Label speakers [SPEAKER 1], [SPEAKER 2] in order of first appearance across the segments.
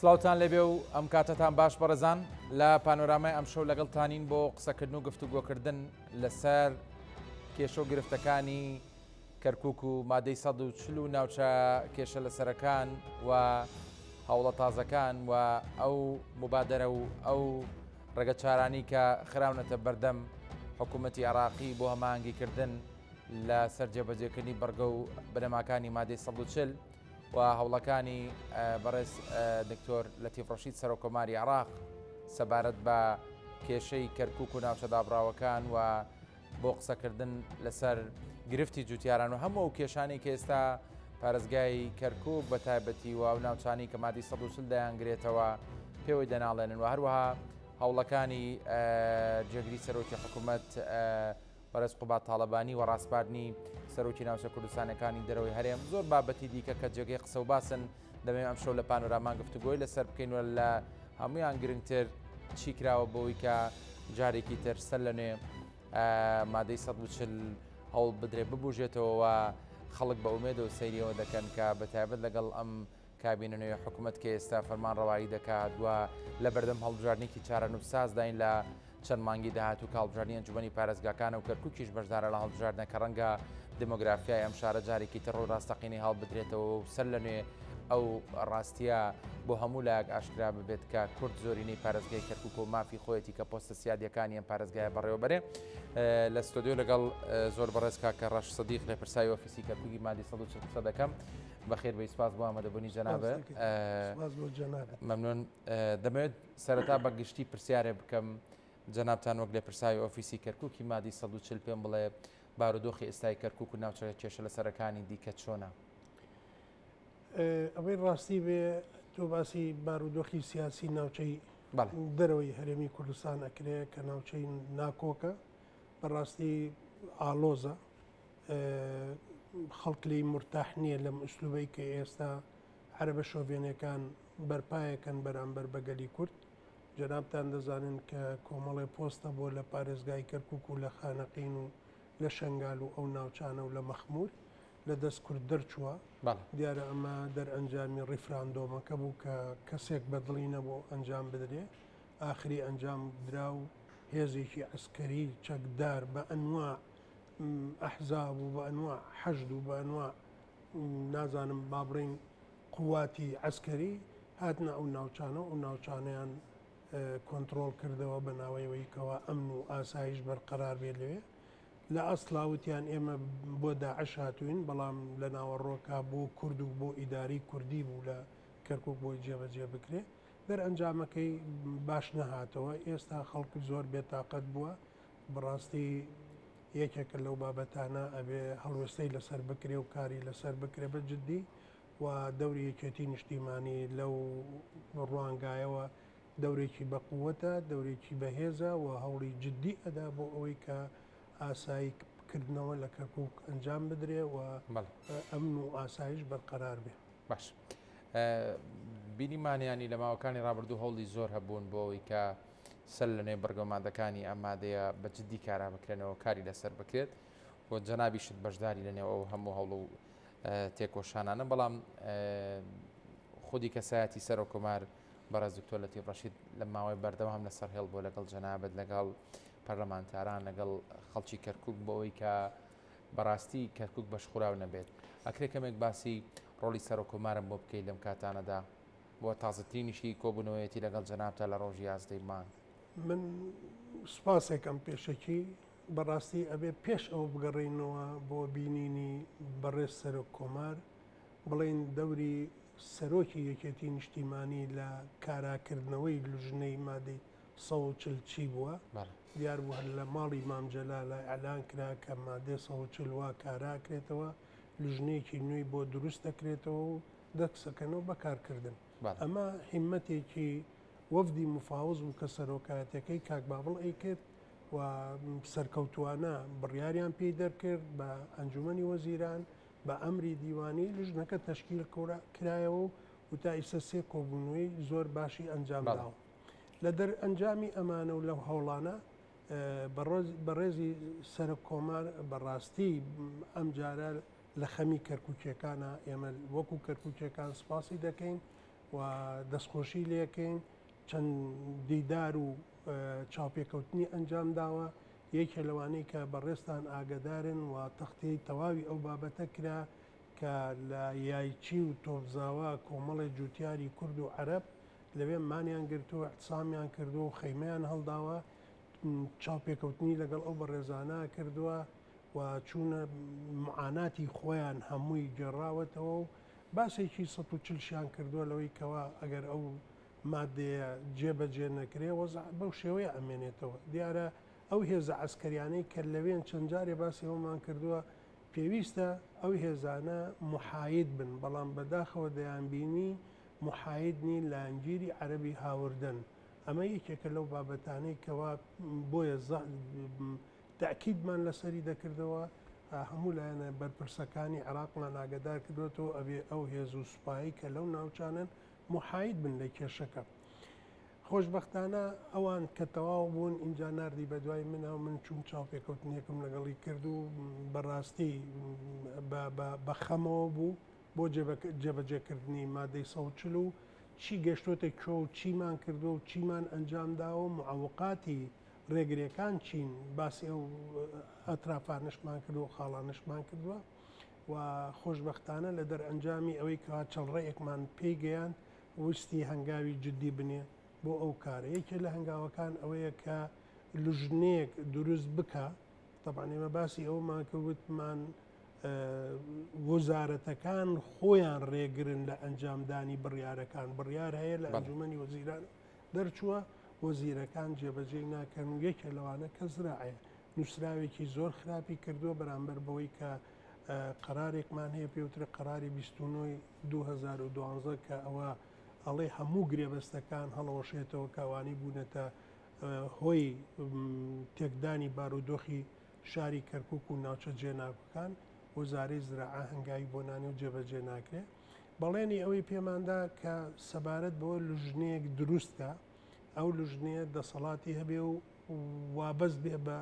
[SPEAKER 1] سلااوتان لەبێ و ئەم کاتتان باش بەڕێزان لە پانۆرامای ئەم شەو لەگەڵتانین بۆ قسەکردن و گفتوگۆکردن لەسەر کێشە و گرفتەکانی کەرکووک و مادەی 140 و ناوچە کێشە لەسەرەکان و هەوڵە تازەکان و ئەو مبادرە و ئەو ڕێگە چارانی کە خراونەتە بەردەم حکوومەتی عێراقی بۆ هەماهەنگیکردن لە سەر جێبەجێکردنی بەرگە و بنەماکانی مادەی 140 و هەوڵەکانی بەڕێز دکتۆر لەتیف ڕەشید سەرۆکۆماری عێراق سەبارەت بە کێشەی کەرکووک و ناوچە دابڕاوەکان و بۆ قسەکردن لەسەر گرفتی جوتیاران و هەموو کێشانی کە ئێستا پارێزگای کەرکووک بە تایبەتی و ئەو ناوچانی کە مادەی 140 دەیانگرێتەوە پێوەی دەناڵێنن و هەروەها هەوڵەکانی جێگری سەرۆکی حکوومەت بەڕێز قوبات تاڵەبانی و ڕاستپاردنی سەرۆکی ناوچە کوردستانەکانی دەرەوەی هەرێم زۆر بابەتی دیکە کە جێگەی قسە و باسن دەمێ ئەم شەو لە پانۆرامان گفتوگۆی لەسەر بکەین و لە هەمویان گرنگتر چی کراوە بۆی کە جارێکی تر سەر لە نوێ مادەی 140 هەوڵ بدرێ ببوژێتەوە و خەڵک بە ئومێد و سەیریەوە دەکەن کە بەتایبەت لەگەڵ ئەم کابینە نوێ حکوومەت کە ئێستا فەرمان ڕەوایی دەکات و لە بەردەم هەڵبژاردنێکی چارە نووسازداین لە چەند مانگی داهاتوو کاڵبژاردننی ئەنجومەنی پارێزگاکانە و کەرکووکیش بەشدارە لە هەڵبژاردنە کە ڕەنگە دمۆگرافیای ئەم شارە جارێکی تر ڕوو ڕاستەقینی هەڵ بدرێتەوە و سەر لە نوێ ئەو ڕاستیە بۆ هەموو لایەک ئاشکرا ببێت کە کورد زۆرینەی پارێزگای کەرکووک و مافی خۆیەتی کە پۆستە سیادیەکانی ئەم پارێزگایە بەڕێوەبەرێ لە ستۆدیۆ لەگەڵ زۆر بەڕێز کاکە ڕەش سەدیق لێپرسای ئۆفیسی کەرکووکی مادی 140 دەکەم بەخێر بە ئیسپاس بۆ ئامادەبوونی جەنابە مەمنون دەمەوێت سەرەتا بە گشتی پرسیارێ بکەم جەنابتان وەک لێپرسای ئۆفیسی کەرکووکی مادی 140 پێم بڵێ بارودۆخی ئێستای کەرکووک و ناوچە کێشە لەسەرەکانی دیکە چۆنە؟
[SPEAKER 2] ئەوەی ڕاستی بێ تۆ باسی بارودۆخی سیاسی ناوچەی دەرەوەی هەرێمی کوردستان ئەکرێ کە ناوچەی ناکۆکە بەڕاستی ئالۆزە خەڵک لی مرتاح نییە لەم ئوسلوبەی کە ئێستا عەرەبە شۆڤێنەکان بەرپایەکەن بەرامبەر بەگەلی کورد جەنابتان دەزانن کە کۆمەڵی پۆستە بۆ لە پارێزگای کەرکووک و لە خانەقین و لە شەنگال و ئەو ناوچانە و لە مەخمور لە دەست کورد دەرچووە دیارە ئەمە دەرئەنجامی ڕیفراندۆمەکە بوو کە کەسێک بەدڵی نەبوو ئەنجام بدرێ ئاخری ئەنجام درا و هێزێکی عسکەری چەکدار بە ئەنواع ئەحزاب و بە ئەنواع حەشد و بە ئەنواع نازانم با بڕین قواتی عسکەری هاتنە ئەو ناوچانە و ناوچانیان کۆنتترۆل کردەوە بە ناوەیەوەی کەوا ئەمن و ئاسایش بەرقەرار بێت لەوێ لە ئەسڵاوتیان ئێمە بۆ داعش هاتوین بەڵام لە ناوەڕۆکە بۆ کورد و بۆ ئیداری کوردی بوو لە کەرکووک بۆی جێبەجێ بکرێ دەرئەنجامەکەی باش نەهاتەوە ئێستا خەڵکی زۆر بێتاقەت بووە بەڕاستی یەکێکە لەو بابەتانە ئەبێ هەڵوێستەی لەسەر بکرێ و کاری لەسەر بکرێ بە جددی و دەوری یەکێتی نیشتیمانی لەو ڕوانگایەوە دەورێکی بەقووەتە دەورێکی بەهێزە و هەوڵی جددی ئەدا بۆ ئەوەی کە ئاساییکردنەوە لە کەرکووک ئەنجام بدرێ و ئەمن و ئاسایش بەرقەرار بێ.
[SPEAKER 1] باش بینیمانیانی لە ماوەکانی ڕابردوو هەوڵی زۆر هەبوون بۆ ئەوەی کە سەر لە نوێ بەرگەمادەکانی ئەمادەیە بە جددی کارا بکرێنەوە کاری لەسەر بکرێت بۆ جەنابیشت بەشداری لە نێو ئەو هەموو هەوڵ و تێکۆشانانە بەڵام خودی کەسایەتی سەرۆکۆمار بەڕێز دکتۆر لەتیف ڕەشید لە ماوەی بەردەوام لەسەر هێڵ بۆ لەگەڵ جەنابەت لەگەڵ پەرلەمانتاران لەگەڵ خەڵکی کەرکووک بۆ ئەوەی کە بەڕاستی کەرکووک بەشخوراو نەبێت ئەکرێ کەمێک باسی ڕۆڵی سەرۆکۆمارم بۆ بکەیت لەم کاتانەدا بۆ تازەترینیشی کۆبوونەوەیەتی لەگەڵ جەنابتە لە ڕۆژی یازدەیمان
[SPEAKER 2] من سوپاسێکم پێشەکی بەڕاستی ئەبێ پێش ئەو بگەڕێنەوە بۆ بینینی بەڕێز سەرۆک کۆمار بڵێن دەوری سەرۆکی یەکێتی نیشتیمانی لە کاراکردنەوەی لوژنەی مادەی 140 چی بووە دیار بوو هەر لە ماڵی مامجەلا لە ئەلان کرا کە مادەی 140 وا کاراکرێتەوە لوژنەیەکی نوێی بۆ دروست دەکرێتەوە و دەکسەکەنەوە بەکارکردن ئەمە هیمەتێکی وەفدی مفاوز و کە سەرۆکایەتەکەی کاک بابڵ ئەی کرد و سەرکەوتوانە بڕیاریان پێی دەرکرد بە ئەنجومەنی وەزیران بە ئەمری دیوانی لژنەکە تەشکیل کرایەوە و تا ئیسە سێ کۆبوونەوەی زۆر باشی ئەنجامداوە لە دەرئەنجامی ئەمانە و لەو هەوڵانە بەڕێزی سەرۆک کۆمار بەڕاستی ئەم جارە لە خەمی کەرکووکیەکانە ئێمە وەکو کەرکووکیەکان سپاسی دەکەین و دەستخۆشی لێکەین چەند دیدار و چاوپێکەوتنی ئەنجام داوە یەکێ لەوانەیە کە بەڕێستان ئاگدارن و تەختی تەواوی ئەو بابەتە کرا کە لە یایچی و تۆڤزاوە کۆمەڵی جوتیاری کورد و عەرەب لەوێ مانیان گرتووە احتسامیان کردووە و خەیمەیان هەڵداوە چاوپێکەوتنی لەگەڵ ئەو بەڕێزانە کردووە و چوونە معاناتی خۆیان هەمووی گێڕاوەتەوە و باسێکی 140 کردووە لەوەی کەوا ئەگەر ئەو مادەیە جێبەجێ نەکرێ وەزع بەو شێوەیە ئەمێنێتەوە دیارە ئەو هێزە عسکەریانەی کە لەوێن چەند جارێ باسی ئەومان کردووە پێویستە ئەو هێزانە محاید بن بەڵام بەداخەوە دەیانبینی محایدنی لانگیری عەربی هاوردن ئەمە یەکێکە لەو بابەتانەی کەوا بۆیە تاکیدمان لەسەری دەکردەوە هەموو لایەنە بەرپرسەکانی عێراقمان ئاگدار کردوێتەوە ئەبێ ئەو هێز و سوپایی کە لەو ناوچانن محاید بن لە کێشەکە خۆشببختانە ئەوان کە تەواو بوون اینجا نردی بە دوای منەوە من چوون چاوپێکەوتنیەکەم لەگەڵی کرد و بەڕاستی بە خەمەوە بوو بۆ جێبەجێکردنی مادەی 140 و چی گەشتۆتە کۆ و چیمان کردو و چیمان ئەنجامداوە و معوقاتی ڕێگرەکان چین باسی ئەو ئەترافانشمان کردو و خاڵانشمان کردووە و خۆشببختانە لە دەرئەنجامی ئەوەی کە چەڵڕێیەکمان پێی گەیان وستی هەنگاوی جددی بنێ بۆ ئەو کارە یەکێ لە هەنگاوەکان ئەوەیە کە لژنەیەک دروست بکە طبعاً ئێمە باسی ئەومان کردوتمان وەزارەتەکان خۆیان ڕێگرن لە ئەنجامدانی بڕیارەکان بڕیار هەیە لە ئەنجومەنی وەزیران دەرچووە وەزیرەکان جێبەجێ ناکەن و یەکێ لەوانە کە زراعەیە نووسراوێکی زۆر خراپی کردووە بەرامبەر بەوەی کە قەرارێکمان هەیە پێوترە قەراری 2012 کە ئەوە ئەڵێ هەموو گرێبەستەکان هەڵەوەشێتەوە کاوانی بوونەتە هۆی تێکدانی بارودۆخی شاری کەرکووک و ناوچە جێناکەکان وەزارەی زراعە هەنگاوی بۆ نانی و جێبەجێ ناکرێت بەڵێنی ئەوەی پێماندا کە سەبارەت بەوە لژنەیەک دروستکە ئەو لژنەیە دەسەڵاتی هەبێ و وابەست بێ بە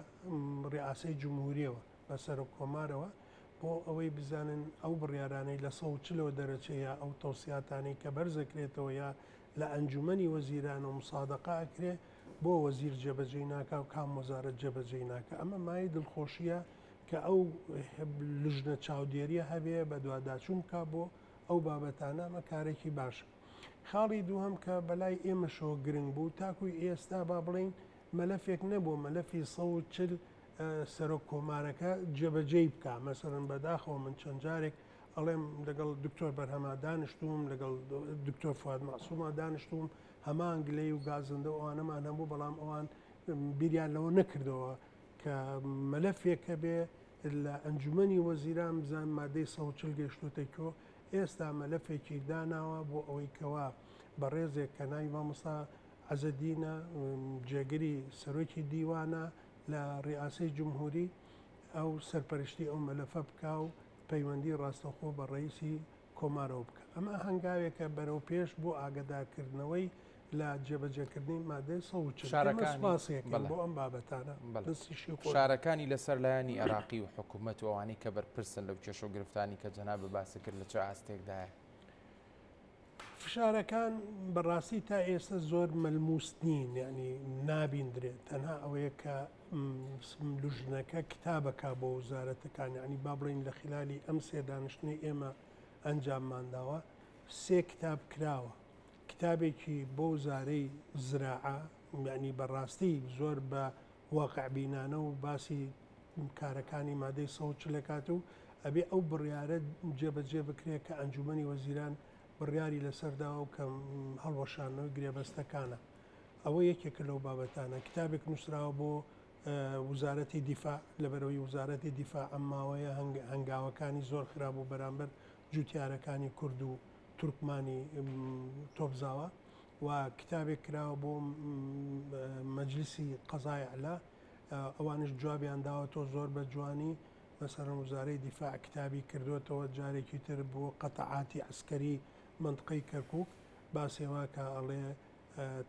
[SPEAKER 2] ڕێئاسەی جمهوریەوە بەسەر و کۆمارەوە بۆ ئەوەی بزانن ئەو بڕیارانەی لە 140 دەرەچەیە ئەو تەوسیاتانی کە بەرزەکرێتەوە یا لە ئەنجومەنی وەزیران و مسادقاکرێ بۆ وەزیر جێبەجێ ناکە و کام وەزارەت جێبەجێ ناکە ئەمە مای دڵخۆشیە کە ئەو لژنە چاودێریە هەبێ بە دوواداچوون کا بۆ ئەو بابەتانە ئەمە کارێکی باشە خاڵی دووهم کە بەلای ئێمەشەوە گرنگ بوو تاکوی ئێستا با بڵین مەلەفێک نەبوو مەلەفی 140 سەرۆک کۆمارەکە جێبەجێ بکە مەسەرن بەداخەوە من چەند جارێک ئەڵێم لەگەڵ دکتۆر بەرهەما دانیشتوم لەگەڵ دکتۆر فواد مەعسوومە دانیشتوم هەمان گلەی و گازندە ئەوانەمان هەبوو بەڵام ئەوان بیریان لەوە نەکردەوە کە مەلەفێکە بێ لە ئەنجومەنی وەزیران بزان مادەی 140 گەشتوتە کۆ ئێستا مەلەفێکی داناوە بۆ ئەوەی کەوا بە ڕێزێک کە ناوی مامۆستا عەزەدینە جێگری سەرۆکی دیوانە لە ڕێئاسەی جمهوری ئەو سەرپەرشتی ئەو مەلەفە بکا و پەیوەندی ڕاستەخۆ بە ڕئیسی کۆمارەوە بکە ئەمە هەنگاوێکە بەرەو پێش بۆ ئاگدارکردنەوەی لە جێبەجێکردنی مادەی 140 بۆ ئەم بابەتانە
[SPEAKER 1] شارەکانی لەسەر لایەنی عێراقی و حکوومەت و ئەوانەی کە بەرپرسن لەو کێشە و گرفتانی کە جەنابە باسی کرد لە چه ئاستێکدایە
[SPEAKER 2] فشارەکان بەڕاستی تا ئێستا زۆر مەلموس نین یعنی نابیندرێت تەنها ئەوەیە کە لژنەکە کتابەکە بۆ وزارەتەکان یعنی با بڵین لە خلالی ئەم سێ دانیشتنی ئێمە ئەنجاممانداوە 3 کتاب کراوە کتابێکی بۆ وزارەی زراعە یعنی بەڕاستی زۆر بە واقعبینانە و باسی کارەکانی مادەی 140 کات و ئەبێ ئەو بڕیارە جێبەجێ بکرێت کە ئەنجومەنی وەزیران بڕیاری لەسەرداوە و کە هەڵوەشانەوەی گرێبەستەکانە ئەوە یەکێکە لەو بابەتانە کتابێک نووسراوە بۆ وزارەتی دیفاع لەبەرەوەی وزارەتی دیفاع ئەم ماوەیە هەنگاوەکانی زۆر خراپ و بەرامبەر جوتیارەکانی کورد و تورکمانی تۆبزاوە و کتابێک کراوە بۆ مەجلیسی قەزای عەلا ئەوانش جوابیان داوەتەوە زۆر بە جوانی مەسەرەن وزارەی دیفاع کتابی کردوێتەوە جارێکی تر بۆ قەتەعاتی عسکەری منطقەی کەرکووک باسێوا کە ئەڵێ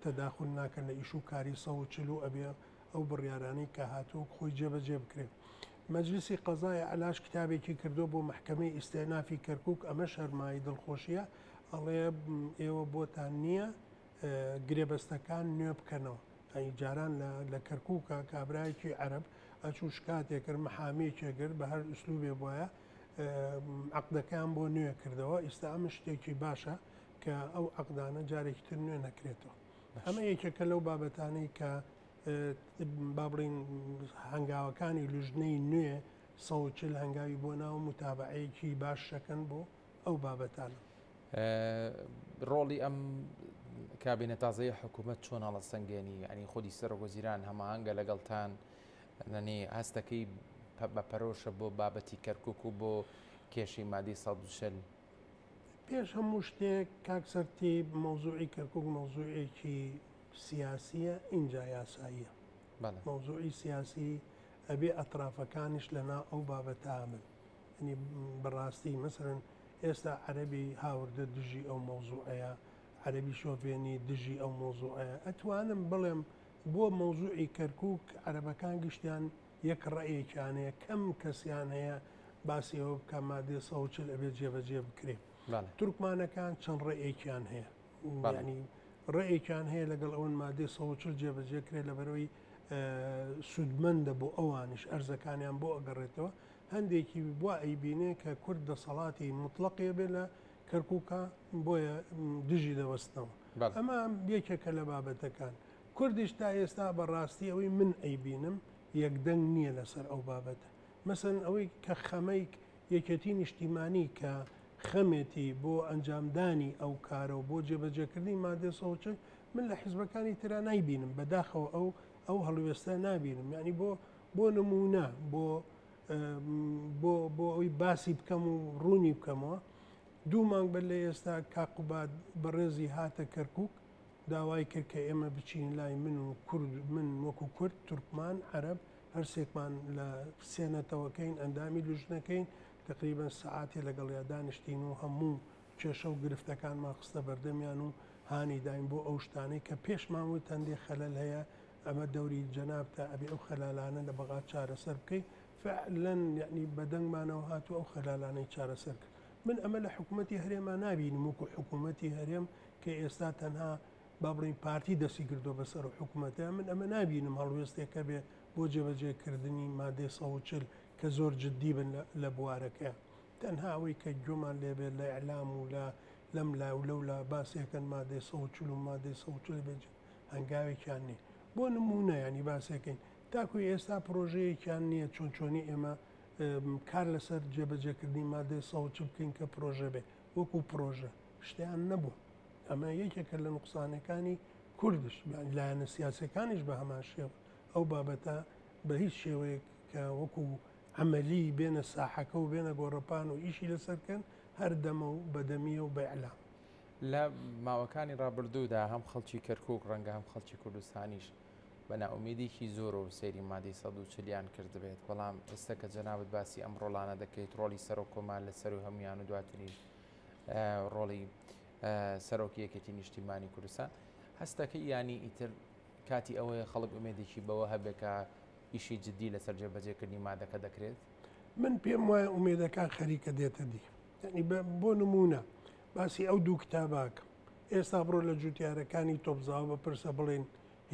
[SPEAKER 2] تەداخل ناکەن لە ئیش و کاری 140 ئەبێ ئەو بڕیارانەی کە هاتووە خۆی جێبەجێ بکرێت مەجلیسی قەزای عەلاش کتابێکی کردو بۆ محکەمەی ئیستێنافی کەرکووک ئەمە شەرمای دڵخۆشیە ئەڵێ ئێوە بۆتان نییە گرێبەستەکان نوێ بکەنەوە. ئەی جاران لە کەرکووکە کابراایکی عەرب ئەچوو شکاتێکرد مەحامێکێکرد بە هەر ئوسلوبێ بواە عەقدەکان بۆ نوێ کردەوە. ئێستا ئەمە شتێکی باشە کە ئەو عەقدانە جارێکی تر نوێ نەکرێتەوە. ئەمە یەکێکە لەو بابەتانەی کە با بڵین هەنگاوەکانی لوژنەی نوێ 140 هەنگاوی بۆ ناو متابعەیەکی باش شەکەن بۆ ئەو بابەتانە.
[SPEAKER 1] ڕۆڵی ئەم کابینە تازەی حکوومەت چۆن هەڵە سەنگێنی ینی خودی سەرۆگۆزیران هەماهەنگە لەگەڵتان نەنێ هەستەکەی بە پەرۆشە بۆ بابەتی کەرکک و بۆ کێشی مادی 140
[SPEAKER 2] پێش هەموو شتێک کاکسەرتی مەوزوعی کەرکک مەوزوعێکی سیاسیە ئینجا یاساییە مەوزوعی سیاسی ئەبێ ئەطرافەکانیش لەنا ئەو بابەتە من ینی بەڕاستی مەسەرن ئێستا عەرەبی هاوردە دژی ئەو مەوزوعەیە عەرەبی شۆڤێنی دژی ئەو مۆزوعەیە ئەتوانم بڵێم بۆ مەوزوعی کەرکک عەرەبەکان گشتیان یەک ڕێیەکیان هەیە کەم کەسیان هەیە باسی ئەوە بکە مادێ 140 ئەبێت جێبەجێ بکرێت. تورکمانەکان چەند ڕێیەکیان هەیە ینی ڕێیەکیان هەیە لەگەڵ ئەوەن مادێ 140 جێبەجێ کرێت لەبەرەوەی سوودمەندە بۆ ئەوانش ئەرزەکانیان بۆ ئەگەڕێتەوە. هەندێکی بووە ئەیبینێ کە کورد دەسەڵاتی مطلقێ بێ لە کەرکووکە بۆیە دژی دەوەستنەوە. ئەمە یەکێکە لە بابەتەکان. کوردیش تا ئێستا بەڕاستی ئەوەی من ئەیبینم یەکدەنگ نییە لەسەر ئەو بابەتە. مەسەن ئەوەی کە خەمەی یەکێتی نیشتیمانی کە خەمێتی بۆ ئەنجامدانی ئەو کارە و بۆ جێبەجێکردنی مادێ 140 من لە حیزبەکانی ترا نایبینم بەداخەوە ئەو هەڵوێستە نابینم یعنی بۆ نمونە بۆ ئەوی باسی بکەم و ڕوونی بکەمەوە 2 مانگ بەر لە ئێستا کاقوبات بەڕێزی هاتە کەرکک داوای کرد کە ئێمە بچین لای من و من وەکو کورد تورکمان عەرەب هەرسێکمان لە سێنەتەوەکەین ئەندامی لوژنەکەین تقریبان سعاتی لەگەڵیا دانیشتین و هەموو کێشە و گرفتەکانمان خستە بەردەمیان و هانی داین بۆ ئەو شتانەی کە پێشمان و هەندێک خەلەل هەیە ئەمە دەوری جەناب تا ئەبێ ئەو خەلالانە لە بەغا چارەسەر بکەیت فعلەن یعنی بەدەنگمانەوە هاتووە ئەو خەلالانەی چارەسەر کرد. من ئەمە لە حکوومەتی هەرێما نابینم وەکو حکوومەتی هەرێم کە ئێستا تەنها با بڵین پارتی دەستی کردو بەسەر حکوومەتە من ئەمە نابینم هەڵوێستێکە بێ بۆ جێبەجێکردنی مادێ 140 کە زۆر جددی بن لە بوارەکە تەنها ئەوەی کە گوێمان لێبێت لە ئەعلام و لەم لا و لەولا باسێکن مادێ 140 و مادێ 140 بێت هەنگاوێکیان نیە بۆ نمونە ینی باسێکەین تاکوی ئێستا پرۆژەیەکیان نییە چۆنی ئێمە کار لەسەر جێبەجێکردنی مادێ 140 بکەین کە پرۆژە بێ وەکو پرۆژە شتیان نەبوو. ئەمە یەکێکە لە نوقسانەکانی کوردش لایەنە سیاسەکانیش بە هەمان شێوە ئەو بابەتە بە هیچ شێوەیە کە وەکو عملی بێنە ساحەکە و بێنە گۆڕەپان و ئیشی لەسەرکەن هەر دەمە و بەدەمیە و بەعلام.
[SPEAKER 1] لە ماوەکانی ڕابردوودا هەم خەڵکی کەرکک ڕەنگە هەم خەڵکی کوردستانیش بە ناومێدێکی زۆر و سەیری مادەی 140 کرد بێت بەڵام ئێستا کە جەنابەت باسی ئەم ڕۆڵانە دەکەیت ڕۆڵی سەرۆک کۆمار لە سەر و هەمویان و دواتری ڕۆڵی سەرۆکی یەکێتی نیشتیمانی کوردستان هەستەکەی ینی ئیتر کاتی ئەوەیە خەڵک ئومێدێکی بەوە هەبێکە ئیشی جددی لەسەر جێبەجێکردنی مادەکە دەکرێت.
[SPEAKER 2] من پێم وایە ئومێدەکان خەریکە دێتە دی یعنی بۆ نمونە باسی ئەو دوو کتاباکە ئێستا بڕۆ لە جوتیارەکانی تۆپزاوە بپرسە بڵێن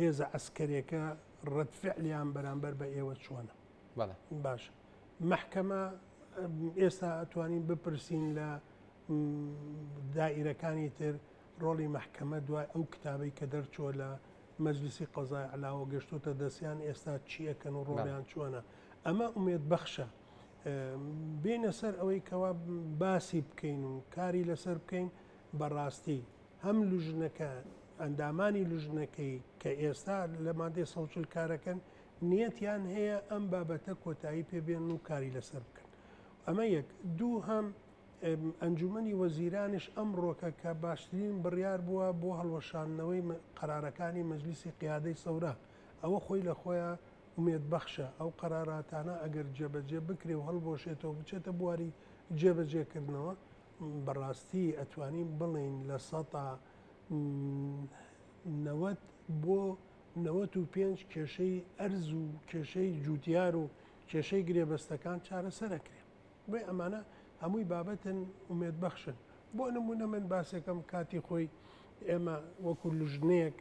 [SPEAKER 2] هێزە ئەسکەرێکە ڕەتفعلیان بەرامبەر بە ئێوە چۆنە باش محکەمە ئێستا ئەتوانین بپرسین لە دائیرەکانی تر ڕۆڵی محکەمە دوای ئەو کتابی کە دەرچووە لە مەجلیسی قەزای علاوە گەشتوتە دەستیان ئێستا چیەکەن و ڕۆڵیان چۆنە ئەمە ئومێد بەخشە بینە سەر ئەوەی کەوا باسی بکەین و کاری لەسەر بکەین بەڕاستی هەم لوژنەکە ئەندامانی لوژنەکەی کە ئێستا لە مادەی 140 کارەکەن نیەتیان هەیە ئەم بابەتە کۆتایی پێبێن و کاری لەسەر بکەن. ئەمە یەک دوو هەم ئەنجومەنی وەزیرانش ئەم ڕۆکە کە باشترین بڕیار بووە بۆ هەڵوەشاندنەوەی قەرارەکانی مەجلیسی قیادەی سەورا ئەوە خۆی لە خۆیان ئومێد بەخشە ئەو قەراراتانە ئەگەر جێبەجێ بکرێ و هەڵبۆشێتەوە بچێتە بواری جێبەجێکردنەوە بەڕاستی ئەتوانین بڵین لە 90 بۆ 95 کێشەی ئەرز و کێشەی جوتیار و کێشەی گرێبەستەکان چارەسەرەکرێ بێ ئەمانە هەمووی بابەتن ئومێد بەخشن بۆ نمونە من باسێکم کاتی خۆی ئێمە وەکو لژنەیەک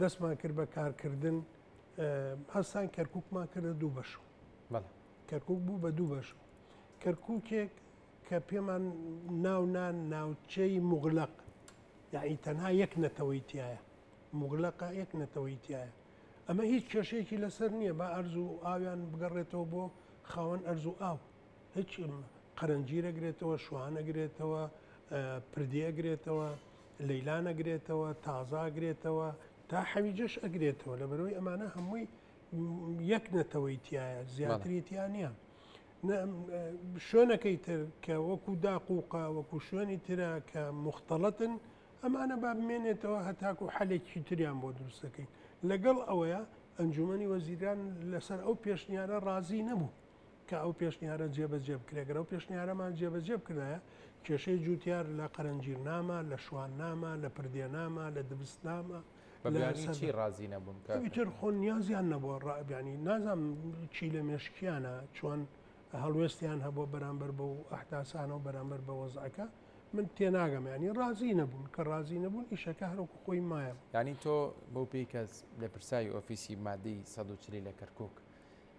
[SPEAKER 2] دەستمان کرد بە کارکردن هەستان کەرکووکمان کردە دوو بەش کەرکووک بوو بە دوو بەش کەرکووکێک کە پێمان ناونان ناوچەی مغلق یعنی تەنها یەک نەتەوەی تایە مغلقە یەک نەتەوەی تایە ئەمە هیچ کێشەیەکی لەسەر نییە بە ئەرز و ئاویان بگەڕێتەوە بۆ خاوەن ئەرز و ئاو هیچ قەرنجیرەگرێتەوە شوانەگرێتەوە پردی ئەگرێتەوە لەیلان ئەگرێتەوە تازاگرێتەوە تا حەویجەش ئەگرێتەوە لەبەرەوەی ئەمانە هەمووی یەک نەتەوەی تایە زیاتریتیان نییە شوێنەکەی تر کە وەکو داقووقا وەکو شوێنی ترە کە مختەڵەتن ئەمانە با بمێنێتەوە هەتاکو حەلێکی تریان بۆ دروستەکەی لەگەڵ ئەوەیە ئەنجومەنی وەزیران لەسەر ئەو پێشنیارە ڕازی نەبوو کە ئەو پێشنیارە جێبەجێ بکرێگەرە ئەو پێشنیارەمان جێبەجێ بکرایە کێشەی جوتیار لە قەرنجیر نامە لە شوان نامە لە پردێ نامە لە دبست نامە
[SPEAKER 1] چی ڕازی نەبوون
[SPEAKER 2] ئیتر خۆ نیازیان نەبووە ڕابیانی نازانم چی لە مێشکیانە چۆن هەڵوێستیان هەبوو بەرامبەر بە و ئەحتاسانە و بەرامبەر بە وەزعەکە من تێناگەم ینی ڕازی نەبوون کە ڕازی نەبوون ئیشەکە هەروکو خۆی مایە
[SPEAKER 1] ینی تۆ بۆ پێی کەس لە پرسایی ئۆفیسی مادەی 140 لە کەرکووک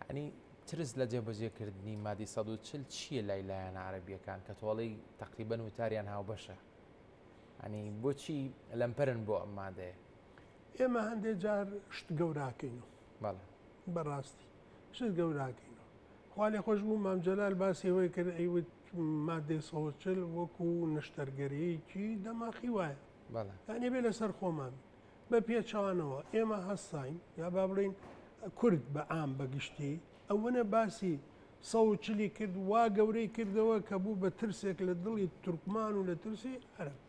[SPEAKER 1] ئەنی ترس لە جێبەجێکردنی مادی 140 چییە لایلایەن عەرەبیەکان کە تۆڵی تقریبەن وتاریان هاوبەشە ئەنی بۆچی لەمپەرن بۆ ئەم مادەیە
[SPEAKER 2] ئێمە هەندێک جار شت گەوراکەینەوە بەڕاستی شت گەوراکەینەوە خوا لێ خۆش بوو مامجەلال باسی ئەوەی کرد ئەیوت مادەی 140 وەکو نشتەرگەریەکی دەماخی وایە یعنی بێ لەسەر خۆمان بە پێچوانەوە ئێمە هەستاین یا با بڵین کورد بە ئام بەگشتی ئەوەنە باسی 140 کرد وا گەورەی کردەوە کە بوو بە ترسێک لە دڵی تورکمان و لە ترسی عەرەب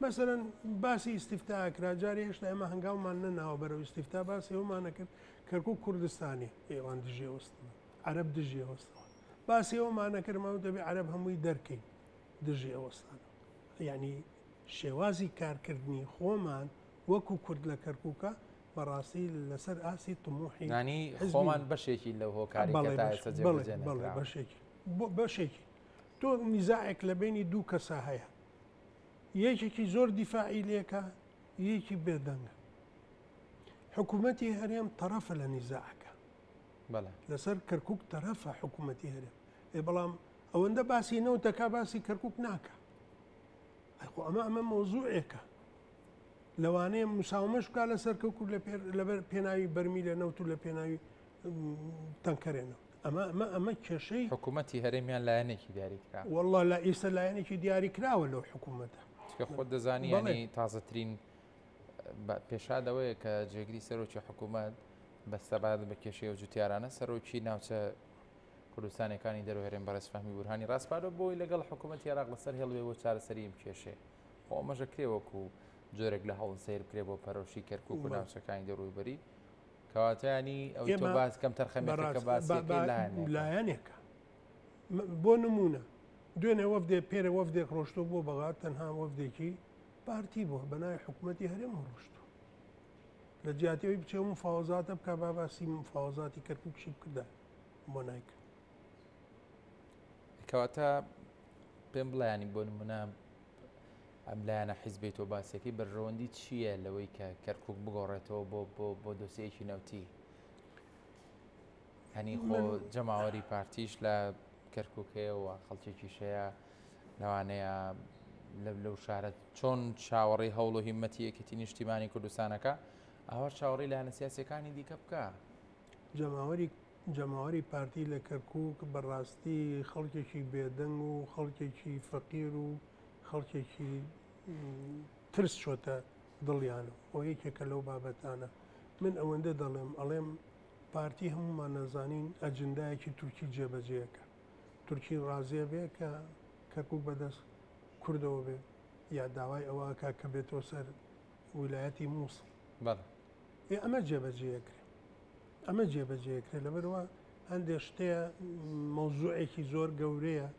[SPEAKER 2] مثلەن باسی ئیستیفتاکرا جارێ هێشتا ئێمە هەنگاومان نەناوە بەرەو ئیستیفتا باسی ئەومانە کرد کەرکووک کوردستانی ئێوان دژێ وەستەوە عەرەب دژێ وەستەوە باسی ئەومانە کردمەوە دەبێ عەرەب هەمووی دەرکەین دژێ ئەوەستانە یعنی شێوازی کارکردنی خۆمان وەکو کورد لە کەرکووکە بەڕاستی لەسەر ئاسی تموحی
[SPEAKER 1] ینی خۆمان بەشێکی لەو هۆکاری
[SPEAKER 2] بەشێکی تۆ نیزاعێک لە بینی دوو کەسا هەیە یەکێکی زۆر دیفاعی لێکە یەکی بێدەنگە حکوومەتی هەرێم تەرەفە لە نیزاعەکە لەسەر کەرکووک تەرەفە حکوومەتی هەرێم بەڵام ئەوەندە باسی نەوتەکە باسی کەرکووک ناکە ئەمە مۆزوعێکە لەوانەیە مساومەش بکات لەسەر کەرکووک لەبەر پێناوی بەرمی لە نەوت و لە پێناوی تەنکەرێنەوە ئەمە کێشەی
[SPEAKER 1] حکوومەتی هەرێمیان لایەنێکی دیاریکرا
[SPEAKER 2] والله لە ئێستا لایەنێکی دیاری کراوە لەو حکوومەتە
[SPEAKER 1] خۆت دەزانی ینی تازەترین پێشادەوەیە کە جێگری سەرۆکی حکوومەت بەستەبات بە کێشەیە و جوتیارانە سەرۆکی ناوچە کوردستانەکانی دەرەوە هەرێم بەڕێزفەهمی بورهانی ڕاستپارۆ بۆی لەگەڵ حکوومەتی عێراق لەسەر هێڵوێ چارەسەری ئەم کێشەیە خۆ ئەمەژە کرێوەکو جۆرێک لە هەوڵ سیر بکرێ بۆ پەرۆشی کەرکووک و ناوچەکانی دەڕووی بەری کەواتەیانی ئەو تۆ باس کەم تەرخەمێکەکە باسیەکەی
[SPEAKER 2] لایەنێکە بۆ نمونە دوێنێ وەفدێ پێرە وەفدێک ڕۆشتۆ بۆ بەغات تەنها وەفدێکی پارتی بووە بەناوی حکوومەتی هەرێم ڕۆشتۆ لە جیاتیەوەی بچێ و مفاوەزاتە بکە با باسی مفاوەزاتی کەرکووکشی بکردا بۆ نایکە
[SPEAKER 1] کەواتە پێم بڵیانی بۆ نمونە ئەم لایەنە حیزبی تۆ باسیەکەی بەرژەوەندی چییە لەوەی کە کەرکووک بگۆڕێتەوە بۆ دۆسیەکی نەوتی هەنی خۆ جەماوەری پارتیش لە کەرکووکەیەوە خەڵکێکی شەیە لەوانەیە لەو شارە چۆن چاوەڕێی هەوڵ و هیمەتی یەکێتی نیشتیمانی کوردستانەکە ئەوە چاوەڕێی لایەنە سیاسیەکانی دیکە بکە
[SPEAKER 2] جەماوەری پارتی لە کەرکووک بەڕاستی خەڵکێکی بێدەنگ و خەڵکێکی فەقیر و خەڵکێکی ترس چۆتە دڵیانە ئەو یەکێکە لەو بابەتانە من ئەوەندە ئەڵێم پارتی هەمومان نەزانین ئەجندایەکی تورکی جێبەجێەکە تورکی ڕازێ بێ کە کەرکووک بەدەست کوردەوە بێ یا داوای ئەوەکە کە بێتەوە سەر ویلایەتی مووسڵ ئەمە جێبەجێکرێ لەبەرەوە هەندێک شتەیە مەوزوعێکی زۆر گەورەیە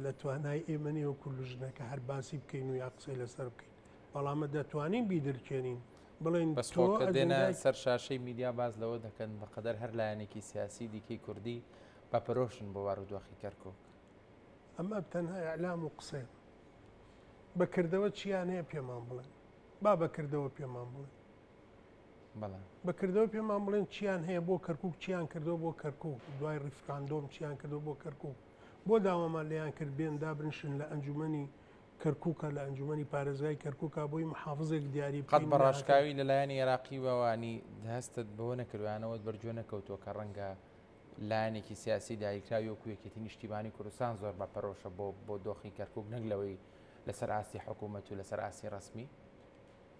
[SPEAKER 2] لە توانای ئێمەنی و کوردژنەکە هەر باسی بکەین و یا قسەی لەسەر بکەین بەڵامە دەتوانین بیدرکێنین بڵین
[SPEAKER 1] بەسکە دێنە سەر شاشەی میدیا باز لەوە دەکەن بەقەدەر هەر لایەنێکی سیاسی دیکەی کوردی بەپەرۆشن بۆ بارودۆخی کەرکووک
[SPEAKER 2] ئەمە تەنها ئەعلام و قسە بەکردەوە چیان هەیە پێمان بڵێن با بەکردەوە پێمان بڵێن بەکردەوە پێمان بڵێن چیان هەیە بۆ کەرکوک چیان کردەوە بۆ کەرکوک دوای ریفراندۆم چیان کردەوە بۆ کەرکوک بۆ داوامان لیان کرد بێن دابنشن لە ئەنجومەنی کەرکووکە لە ئەنجومەنی پارێزگای کەرکووکە بۆی محافزێک دیاری
[SPEAKER 1] قەت بە ڕاشکاوی لەلایەنی عێراقی وەوانی هەستت بەوە نەکردوانەوە بەرجۆ نەکەوتووە کە ڕەنگە لایەنێکی سیاسی دایکراوی وەکو یەکێتی نیشتیمانی کوردستان زۆر بە پەرۆشە بۆ دۆخی کەرکوک نەک لەوەی لەسەر ئاستی حکوومەت و لەسەر ئاستی ڕسمی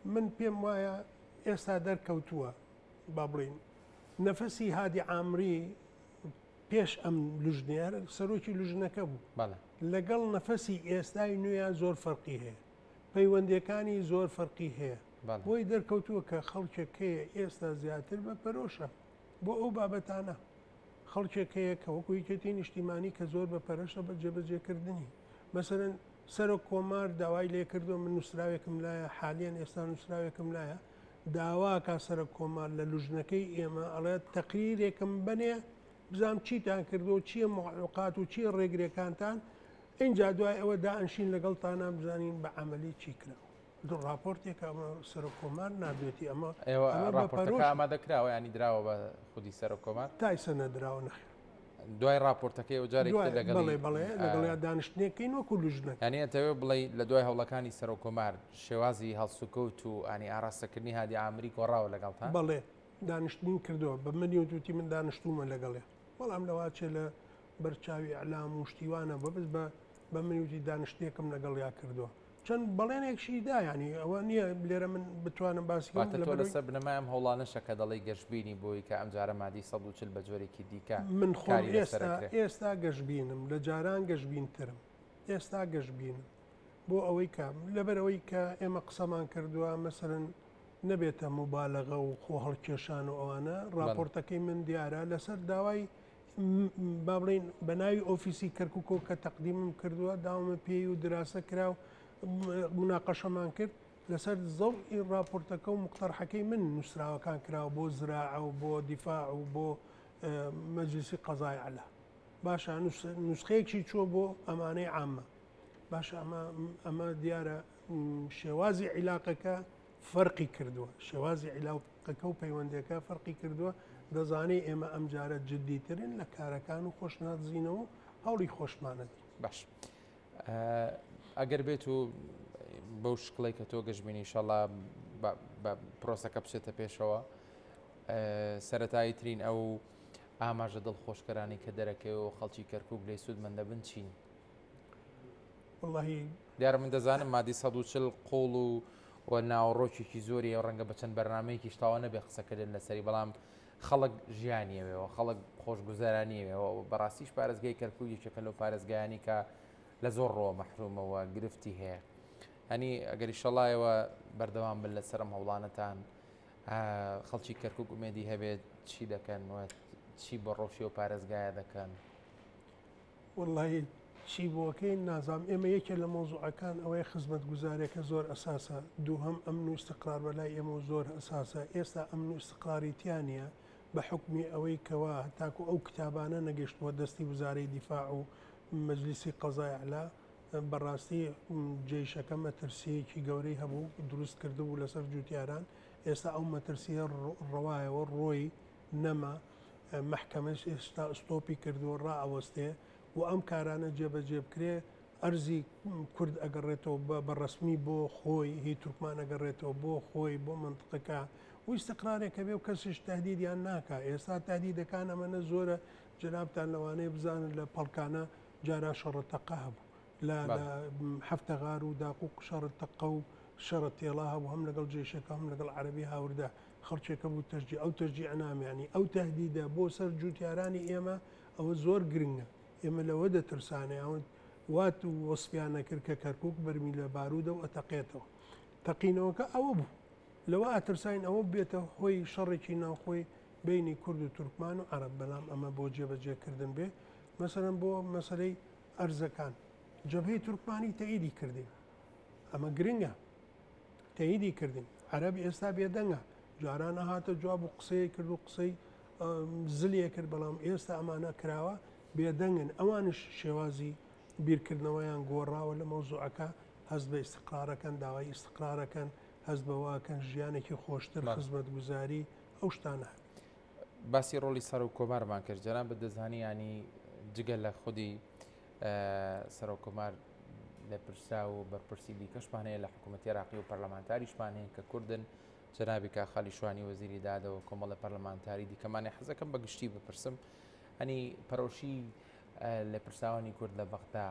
[SPEAKER 2] من پێم وایە ئێستا دەرکەوتووە با بڵین نەفەسی هادی عامری پێش ئەم لوژنێر سەرۆکی لوژنەکە بوو لەگەڵ نەفەسی ئێستای نوێیان زۆر فەرقی هەیە پەیوەندەکانی زۆر فەرقی هەیە بۆی دەرکەوتووە کە خەڵکێکەیە ئێستا زیاتر بە پەرۆشە بۆ ئەو بابەتانە خەڵکێکەیە کە وەکو یەکێتی نیشتیمانی کە زۆر بە پەرۆشە بە جێبەجێکردنی مەسەرەن سەر کۆمار داوای لێ کردو من نووسراوێکم لایە حالیان ئێستا نووسراوێکم لایە داواکە سەر کۆمار لە لوژنەکەی ئێمە ئەڵێت تەقریرێکم بنێ بزانام چیتان کردو چییە معلوقات و چیە ڕێگرەکانتان اینجا دوای ئەوە دائنشین لەگەڵتانە بزانین بە عملی چی کراوە دوو راپۆرتێک ئەمە سەر کۆمار نابێتی ئەمە
[SPEAKER 1] ئامادەکراوە ینی دراوە بە خودی سەر کۆمار
[SPEAKER 2] تایسە نەدراوە نەخێر
[SPEAKER 1] دوای راپۆرتەکەی جارێک
[SPEAKER 2] لەگەڵیا دانیشتنیەکەی وەکو لوژنە
[SPEAKER 1] ینی ئەتەوێ بڵێ لە دوای هەوڵەکانی سەر کۆمار شێوازی هەڵسوکەوت و ئانی ئاراستەکردنی هادی عامری گۆڕاوە لەگەڵتان
[SPEAKER 2] بەڵێ دانیشتنی کردەوە بە منی وتوتی من دانیشتومە لەگەڵێ بەڵام لەواچێ لە بەرچاوی ئەلام و شتیوانە بەبز بە منیوتی دانیشتێکم لەگەڵیا کردووە چەند بەڵێنێکشی دا ینی ئەوە نییە لێرە من بتوانم باسی
[SPEAKER 1] لەسەر بنەمایم هەوڵانەشە کە دەڵی گەشتبینی بۆی کە ئەم جارە مادی 140 بە جۆرێکی دیکە
[SPEAKER 2] من خۆم ئێستا گەشتبینم لە جاران گەشتبینترم ئێستا گەشتبینم بۆ ئەوەی کام لەبەرەوەی کە ئێمە قسەمان کردووە مەسەرن نەبێتە مبالەغە و خۆ هەڵکێشان و ئەوانە راپۆرتەکەی من دیارە لەسەر داوای با بڵین بە ناوی ئۆفیسی کەرکووکۆ کە تەقدیمم کردووە داوامە پێی و دراسە کرا و مناقەشەمان کرد لەسەر زەڵی راپۆرتەکە و مقتەرحەکەی من نووسراوەکان کراوە بۆ زراعە و بۆ دیفاع و بۆ مەجلیسی قەزای عەلا باشە نوسخەیەکی چوە بۆ ئەمانەی عامە باشە ئەمە دیارە شێوازی عیلاقەکە فەرقی کردووە شێوازی عیلاقەکە و پەیوەندەکە فەرقی کردووە دەزانێ ئێمە ئەم جارە جددیترین لە کارەکان و خۆشناتزیینەوە هەوڵی خۆشمانەتی
[SPEAKER 1] باش ئەگەر بێت و بەو شکڵی کە تۆ گەشتبینی ئینشەڵا بە پرۆسەکە بچێتە پێشەوە سەرەتایی ترین ئەو ئاماژە دڵخۆشکەرانی کە دەرەکەوە خەڵکی کەرکووک لێ سوودمەندە بنچین
[SPEAKER 2] واللهی
[SPEAKER 1] دیارە من دەزانم مادی 140 قوڵ و ناوەڕۆکێکی زۆری ئەو ڕەنگە بەچەند بەرنمەیەکی شتاوە نەبێ قسەکردن لەسەری بەڵام خەڵک ژیانیەوەەوە خەڵک خۆشگوزارانیەوە بەڕاستیش پارێزگای کەرکووک یەکێکە لەو پارێزگایانی کە لە زۆر ڕۆ مەحرومەوە گرفتی هەیە هەنی ئەگەری شەڵایەوە بەردەوام بن لە سەرم هەوڵانەتان خەڵکی کەرکووک ئومێدی هەبێت چی دەکەن چی بە ڕۆژی و پارێزگایە دەکەن
[SPEAKER 2] واللهی چی بۆکەی نازام ئێمە یەکێ لە مۆزوعەکان ئەوەی خزمەت گوزارێکە زۆر ئەساسە دووهەم ئەمن و استقرار بەلای ئێمە زۆر ئەساسە ئێستا ئەمن و استقراریتیانە بە حکمی ئەوەی کەوا تاکو ئەو کتابانە نەگەشتووە دەستی وزارەی دیفاع و مەجلیسی قەزای عەلا بەڕاستی جێیشەکە مەترسیەکی گەورەی هەبوو دروست کردبوو لەسەر جوتیاران ئێستا ئەو مەترسیە ڕەوایەوە ڕۆی نەما محکەمەش ئێستا ئستۆپی کردووە ڕائەوەستێ و ئەم کارانە جێبەجێ بکرێ ئەرزی کورد ئەگەڕێتەوە بە ڕسمی بۆ خۆی هی تورکمان ئەگەڕێتەوە بۆ خۆی بۆ منطقەکە و استقرارێکە بێ و کەسیش تهدیدیان ناکە ئێستا تهدیدەکان ئەمەنە زۆرە جنابتان لەوانەیە بزانن لە پەڵکانە جارا شەڕەتەقە هەبوو لە هەفتەغار و داقوق شەڕەتەقە و شەڕە تێڵا هەبوو هەم لەگەڵ جێشەکە هەم لەگەڵ عەرەبی هاوردا خەڵکێکە بوو تەرجی ئەو تەرجی ئەنامیانی ئەو تهدیدە بۆ سەر جوتیارانی ئێمە ئەوە زۆر گرنگە ئێمە لەوە دەترسانێ ئەوە وات و وەسفیانە کرد کە کەرکووک بەرمی لە بارودە و ئەتەقێتەوە تەقینەوەکە ئەوە بوو لەوە ئاترساین ئەوە بێتە هۆی شەڕێکی ناوخۆی بینی کورد و تورکمان و عەرەب بەڵام ئەمە بۆ جێبەجێکردن بێ مەسەرەن بۆ مەسەلەی ئەرزەکان جەبهەی تورکمانی تەئیدی کردین ئەمە گرنگە تەئیدی کردین عەرەبی ئێستا بێدەنگە جاران ئەهاتە جواب و قسەی کرد و قسەی زلیە کرد بەڵام ئێستا ئەمانە کراوە بێدەنگن ئەوانش شێوازی بیرکردنەوەیان گۆڕاوە لە مەوزوعەکە هەست بە ئیستقرارەکەن داوای ئیستقرارەکەن هەست بەواکەن ژیانێکی خۆشتر خزمەت گوزاری ئەو شتانە
[SPEAKER 1] باسی ڕۆلی سەر و کۆمارمان کرد جەناب بە دەزانی ینی جگە لە خودی سەر و کۆمار لە پرسا و بەرپرسی دیکەشمان هەیە لە حکوومەتی عێراقی و پەرلەمانتاریشمان هەیە کە کوردن جەنابی کاخالی شوانی وەزیری دادەوە کۆمەڵە پەرلەمانتاری دیکەمانێ حەزەکەم بە گشتی بپرسم هەنی پەرۆشی لە پرساوانی کورد لە بەغدا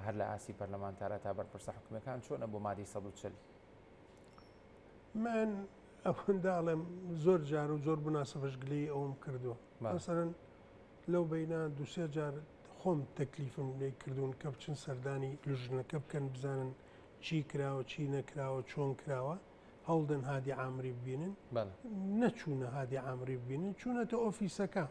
[SPEAKER 1] هەر لە ئاسی پەرلەمانتارە تا بەرپرسە حکوومەکان چۆنە بۆ مادەی 140
[SPEAKER 2] من ئەوەنداڵێم زۆر جار و زۆر بناسبەش گلەی ئەوم کردووە مەسەرەن لەو بینە دوسێ جار خۆم تەکلیفم لێ کردوون کە بچن سەردانی لژنەکە بکەن بزانن چی کراوە چی نەکراوە چۆن کراوە هەڵدن هادی عامری ببینن نەچوونە هادی عامری ببینن چوونەتە ئۆفیسەکە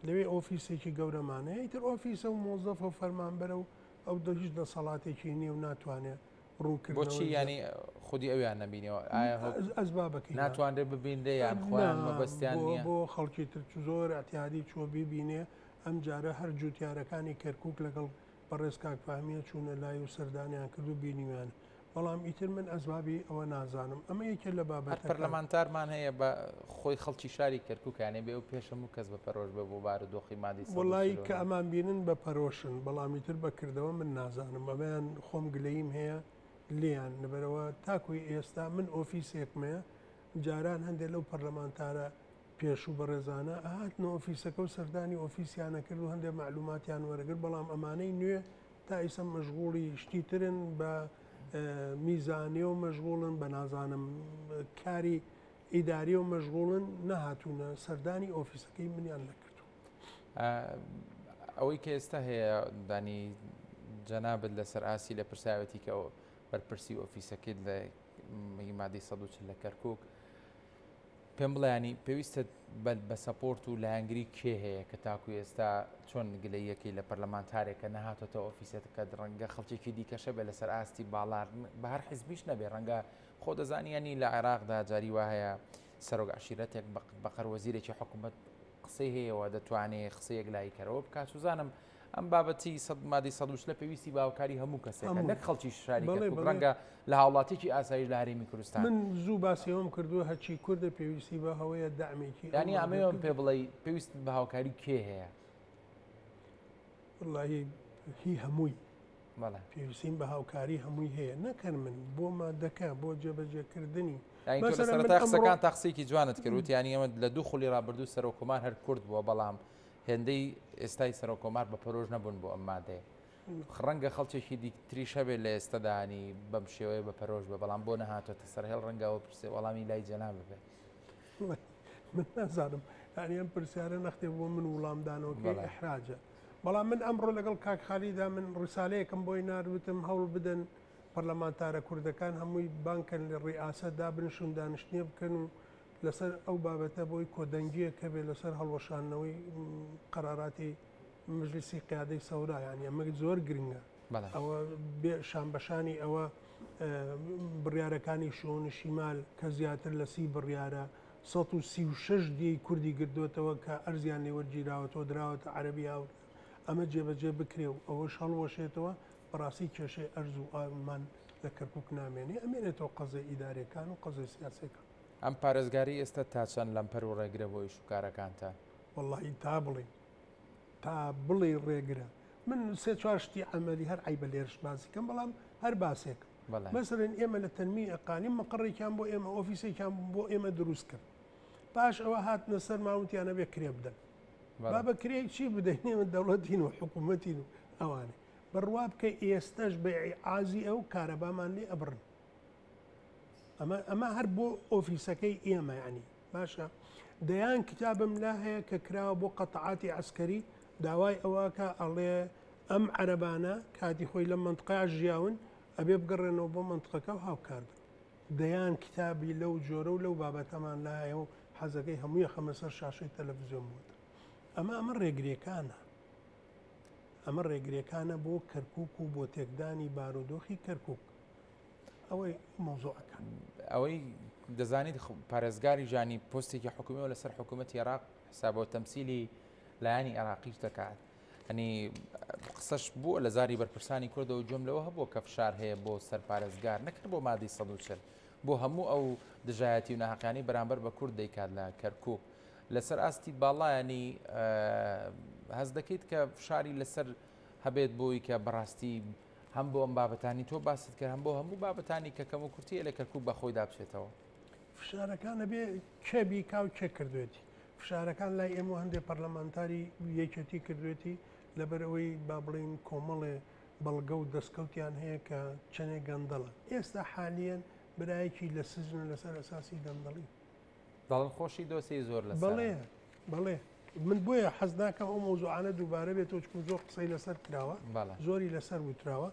[SPEAKER 2] لەوێ ئۆفیسێکی گەورەمانەیە ئیتر ئۆفیسە و مۆزەف و فەرمانبەرە و ئەو هیچ دەسەڵاتێکی نییە و ناتوانێت ڕووکرد
[SPEAKER 1] بۆچی ینی خودی ئەویان نبینەوە
[SPEAKER 2] ئەسبابەکەی
[SPEAKER 1] ناتوانرێت ببینێ یان خۆیان مەبەستیان نییە
[SPEAKER 2] بۆ خەڵکی تر زۆر ئەتیادی چۆ بیبینێ ئەم جارە هەر جوتیارەکانی کەرکک لەگەڵ بەڕێز کاکفامیە چوونە لای و سەردانیان کرد و بینیوان بەڵام ئیتر من ئەسبابی ئەوە نازانم ئەمە یەکێ لە بابەت
[SPEAKER 1] پەرلەمانتارمان هەیە بە خۆی خەڵکی شاری کەرککیانێ بێ و پێشەموو کەس بە پەرۆژ بە بۆ بارودۆخی مادی
[SPEAKER 2] وڵی کە ئەمان بینن بە پەرۆشن بەڵامی تر بەکردەوە من نازانم ئەمەیان خۆم گلەیم هەیە لیان لەبەرەوە تاکوی ئێستا من ئۆفیسێکمەیە جاران هەندێک لەو پەرلەمانتارە پێش و بەڕێزانە ئاهاتنە ئۆفیسەکە و سەردانی ئۆفیسیانە کرد و هەندێک معلوماتیان وەرەگرت بەڵام ئەمانەی نوێ تا ئیسە مەژغوڵی شتی ترن بە میزانێ و مەژغوڵن بە نازانم کاری ئیداری و مەژغوڵن نەهاتوونە سەردانی ئۆفیسەکەی منیان نەکردو
[SPEAKER 1] ئەوەی کە ئێستا هەیە دانی جەنابەت لەسەر ئاسی لە پرسیاوەتی کە بەرپرسی ئۆفیسەکەیت لە مادەی 140 لە کەرکک پێم بڵیانی پێویستە بە سەپۆرت و لایەنگری کێ هەیە کە تاکوی ئێستا چۆن گلەیەکی لە پەرلەمانتارێکە نەهاتۆتە ئۆفیسەکە ڕەنگە خەڵکێکی دیکەشە بێ لەسەر ئاستی باڵار بە هەر حیزبیش نەبێ ڕەنگە خۆ دەزانیانی لە عێراقدا جاری وا هەیە سەرۆک عشیرەتێک بەقەر وەزیرێکی حکوومەت قسەی هەیەەوە دەتوانێت قسەیەک لایکەرەوە بکات سوزانم ئەم بابەتی مادەی 140 لە پێویستی باوکاری هەموو کەسێکە نەک خەڵکی شاری ڕەنگە لە هاوڵاتێکی ئاسایش لە هەرێمی کوردستان
[SPEAKER 2] من زوو باسیەوەم کردووە هەرچی کوردە پێویستی بە هەوەیە دامێکی
[SPEAKER 1] ینی ئەمەوەم پێ بڵێ پێویست بە هاوکاری کێ هەیە
[SPEAKER 2] وڵی هی هەمووی پێویستیم بە هاوکاری هەمووی هەیە نەکەن من بۆ مادەکە بۆ جێبەجێکردنی
[SPEAKER 1] سەرەتا قسەکان تا قسەیەکی جوانت کرد ینی ئەمە لە دوو خولی ڕابردوو سەرۆکۆمار هەر کورد بووە بەڵام هێندەی ئێستای سەرۆکۆمار بە پەرۆژ نەبوون بۆ ئەم مادەیە ڕەنگە خەڵکێکی دیتریش هەبێت لە ئێستادانی بەم شێوەیە بە پەرۆژ بە بەڵام بۆ نەهاتۆتە سەرهێڵ ڕەنگەوە پرسێ وەڵامی لای جەناب ببێت
[SPEAKER 2] من نازانم ینی ئەم پرسیارە نەختێ بۆ من وڵامدانەوەکەی ئەحراجە بەڵام من ئەمڕۆ لەگەڵ کاک خالیدا من ڕسالەیەکم بۆی ناروتم هەوڵ بدەن پەرلەمانتارە کوردەکان هەمووی بانکن لە ڕێئاسەتدا بنشون دانیشتنیە بکەن و لەسەر ئەو بابەتە بۆی کۆدەنگیە کە بێ لەسەر هەڵوەشانەوەی قەراراتی مجلیسی قیادەی سەورا یانی ئەمە زۆر گرنگە ئەوە شانبەشانی ئەوە بڕیارەکانی شۆنی شیمال کە زیاتر لە 30 بڕیارە 136 دی کوردی گردوێتەوە کە ئەرزیان لێوەرگیراوەتەوە دراوەتە عەرەبی هاوت ئەمە جێبەجێ بکرێ و ئەوەش هەڵوەشێتەوە بەڕاستی کێشەی ئەرز و ئامان لە کەرکک نامێنێ ئەمێنێتەوە قەزای ئیدارەکان و قەزای سیاسەکان
[SPEAKER 1] ئەم پارێزگاری ئێستا تا چەند لەمپەر و ڕێگرە بۆی شوکارەکانتە
[SPEAKER 2] وەڵی تا بڵێ ڕێگرە من سێ چوار شتی ئەمەلی هەر عیبە لێرش بازیکەم بەڵام هەر باسێک مەسەرەن ئێمە لە تەنمی ئەقالیم مەقڕێکیان بۆ ئێمە ئۆفیسێکیان بۆ ئێمە دروست کرد باش ئەوە هاتنە سەر ماوتیانە بێ کرێ بدەن با بە کرێک چی بدەینێمە دەوڵەتین و حکوومەتین و ئەوانێ بڕوا بکە ئێستش بەیعی ئازی ئەو کارەبامان لێ ئەبڕن ئەمە هەر بۆ ئۆفیسەکەی ئێمە ینی باشە دەیان کتابم لا هەیە کە کراوە بۆ قەتەعاتی عسکەری داوای ئەوەکە ئەڵێ ئەم عەرەبانە کاتی خۆی لە منطقەیە ژیاون ئەبێ بگەڕێنەوە بۆ منطقەکە و هاوکار بن دەیان کتابی لەو جۆرە و لەو بابەتەمان لا هەیە و حەزەکەی هەمووی خەمە سەر شاشەی تەلەڤیزیۆن بووە ئەمە ڕێگرێکانە ئەمە ڕێگرێکانە بۆ کەرکک و بۆ تێکدانی بارودۆخی کەرکک ئەوەی مۆزوعەکان
[SPEAKER 1] ئەوەی دەزانیت پارێزگاری ژانی پۆستێکی حکوومیەوە لەسەر حکوومەتی عێراق حسابەوە تەمسیلی لایانی عێراقیش دەکات هەنی قسەش بووە لە زاری بەرپرسانی کوردەوە جملەوە هەبوو کە فشار هەیە بۆ سەرپارێزگار نەکرد بۆ مادەی 140 بۆ هەموو ئەو دژایەتی و ناحەقانی بەرامبەر بە کورد دەیکات لە کەرکووک لەسەر ئاستی باڵایانی هەز دەکەیت کە فشاری لەسەر هەبێت بۆی کە بەڕاستی هەم بۆ ئەم بابەتانی تۆ باست کرد هەم بۆ هەموو بابەتانی کە کەم و کورتیە لە کەرکووک بە خۆی دابچێتەوە
[SPEAKER 2] فشارەکانە بێ کێبی کاو چێ کردوێتی فشارەکان لای ئێمە هەندێک پەرلەمانتاری یەکێتی کردوێتی لەبەرەوەی با بڵین کۆمەڵێ بەڵگە و دەستکەوتیان هەیە کە چەنێک گەندەڵە ئێستا حالیان برایەکی لە سزن لەسەر ئەساسی گەندەڵی
[SPEAKER 1] دەڵن خۆشی دۆسی زۆر لە
[SPEAKER 2] بەڵێ من بۆیە حەز ناکەم ئەو مۆزوعانە دووبارە بێتەوە چکو زۆر قسەی لەسەر کراوە زۆری لەسەر وتراوە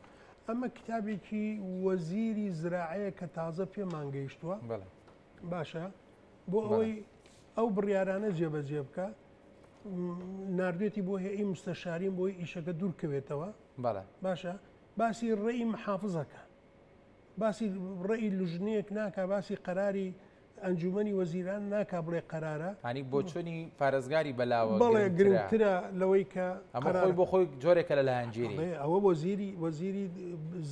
[SPEAKER 2] ئەمە کتابێکی وەزیری زراعەیە کە تازە پێمان گەیشتووە باشە بۆ ئەوەی ئەو بڕیارانە جێبەجێ بکە نردێتی بۆ هەیە مستەشارین بۆی ئیشەکە دوورکەوێتەوە باشە باسی ڕێی محافزەکە باسی ڕێی لژنەیەک ناکە باسی قەراری ئەنجومەنی وەزیران ناکا بڵێ قەرارە
[SPEAKER 1] هەنی بۆ چۆنی پارێزگاری بەلاوە
[SPEAKER 2] بەڵێ گرنگترە لەوەی کە
[SPEAKER 1] خۆی بۆ خۆی جۆرێکە لە لایەنگیری
[SPEAKER 2] ئەوە وەزیری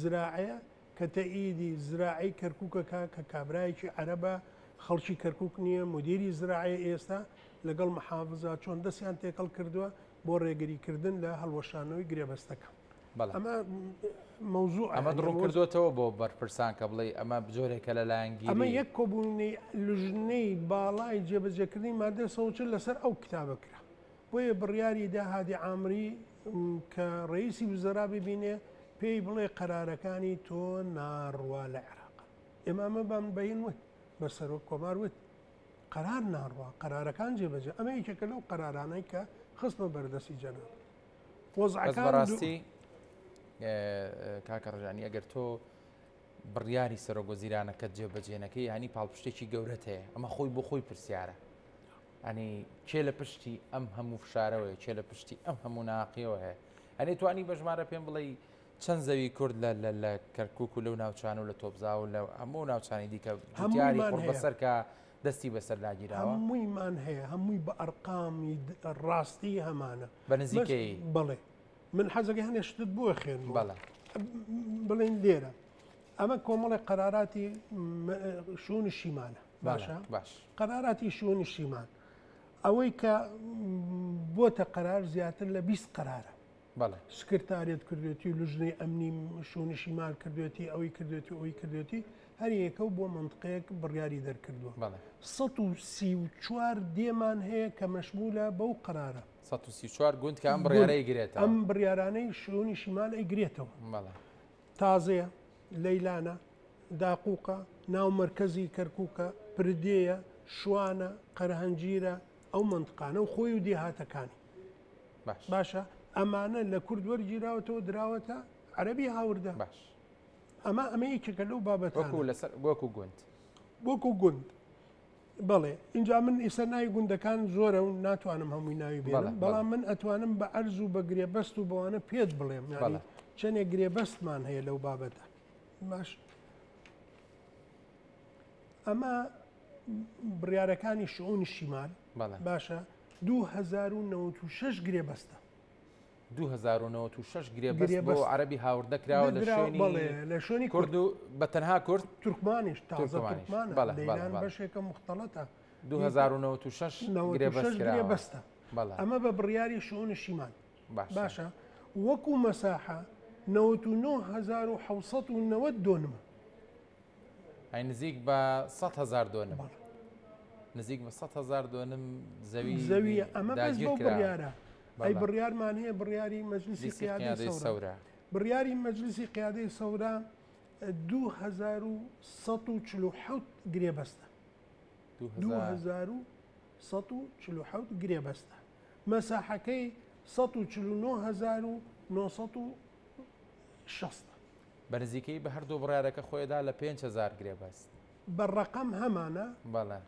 [SPEAKER 2] زراعەیە کە تەئیدی زراعی کەرکووکەکە کە کابرایەکی عەرەبە خەڵکی کەرکووک نییە مدیری زراعی ئێستا لەگەڵ محافزە چۆن دەستیان تێکەڵ کردووە بۆ ڕێگریکردن لە هەڵوەشانەوەی گرێبەستەکە ئەمە مەوزوع
[SPEAKER 1] ئەمە دڕوو کردوێتەوە بۆ بەرپرسان کە بڵێ ئەمە جۆرێکە لە لایەنگیری
[SPEAKER 2] ئەمە یەک کۆبوونی لژنەی باڵای جێبەجێکردنی مادە 140 لەسەر ئەو کتابە کرا بۆیە بڕیاری داهادی عامری کە ڕئیسی وزەرا ببینێ پێی بڵێ قەرارەکانی تۆ ناڕوا لە عێراق ئێمە ئەمە بەم بەین وت بەسەرۆک کۆمار وت قەرار ناڕوا قەرارەکان جێبەجێ ئەمە یەکێکە لەو قەرارانەی کە خستمە بەردەستی جەناب
[SPEAKER 1] بەڕاستی کاکە ڕژانی ئەگەر تۆ بڕیاری سەرۆکوەزیرانەکەت جێبەجێنەکەی هەنی پاڵپشتێکی گەورەت هەیە ئەمە خۆی بۆ خۆی پرسیارە ئەنی چێ لە پشتی ئەم هەموو فشارەوەی چێ لە پشتی ئەم هەموو ناقیەوە هەیە ئەنی توانی بەژمارە پێم بڵێ چەند زەوی کورد لە کەرکووک و لەو ناوچان و لە تۆبزا و لە هەموو ناوچانی دیکە جوتیاری خۆر بەسەر کە دەستی بەسەر لاگیراوە
[SPEAKER 2] هەموویمان هەیە هەمووی بە ئەرقامی ڕاستی هەمانە
[SPEAKER 1] بە نزیکەی
[SPEAKER 2] بڵێ من حەزەکە هەنێ شتت بۆ خوێن بڵێن لێرە ئەمە کۆمەڵی قەراراتی شوونی شیمانە باشە قەراراتی شوونی شیمان ئەوەی کە بۆتە قەرار زیاتر لە 20 قەرارە سکرتارێت کردوێتی و لژنەی ئەمنی شوونی شیمان کردوێتی ئەوەی کردوێتی ئەوەی کردوێتی هەر یەکە و بۆ منطقەیەک بڕیاری دەرکردووە 134 دێمان هەیە کە مەشمولە بەو قەرارە
[SPEAKER 1] 134 گوند کە ئەم بڕیارەی گرێتەوە
[SPEAKER 2] ئەم بڕیارانەی شوونی شیمان ئەیگرێتەوە تازەیە لەیلانە داقووقە ناو مەرکەزی کەرکووکە پردەیە شوانە قەرهەنجیرە ئەو منطقانە و خۆی و دێهاتەکانی باشە ئەمانە لە کورد وەرگیراوەتەوە دراوەتە عەرەبی هاوردە ئەمە یەکێکە لەو بابەتانە
[SPEAKER 1] وەکو گوند
[SPEAKER 2] وەکو گوند بەڵێ اینجا من ئێستا ناوی گوندەکان زۆرە و ناتوانم هەمووی ناوی بێنم بەڵام من ئەتوانم بە عەرز و بە گرێبەست و بەوانە پێت بڵێم چەندێک گرێبەستمان هەیە لەو بابەتە باش ئەمە بڕیارەکانی شعونی شیمال باشە 2096 گرێبەستە
[SPEAKER 1] 2096 گرێبەست بۆ عەرەبی هاوردەکراوە لە شوێنی کورد و بەتەنها کورد
[SPEAKER 2] تورکمانیش تازە تورکمانە لەیلان بەشێکە مختەڵەتە
[SPEAKER 1] 2096 گرێبەستە
[SPEAKER 2] ئەمە بە بڕیاری شعونی شیمان باشە وەکو مەساحە 99790 دۆنمە
[SPEAKER 1] ئەی نزیک بە 100,000 دۆنم نزیک بە 100,000 دۆنم
[SPEAKER 2] زەوی ئەمە بەس بۆ بڕیارە ئەی بڕیارمان هەیە بڕیاری مەجلیسی قیادەی سەورە بڕیاری مەجلیسی قیادەی سەورە 2147 گرێبەستە 2147 گرێبەستە مەساحەکەی 149960
[SPEAKER 1] بەنزیکەی بە هەردوو بڕیارەکە خۆیدا لە 5000 گرێبەست
[SPEAKER 2] بەڕقم هەمانە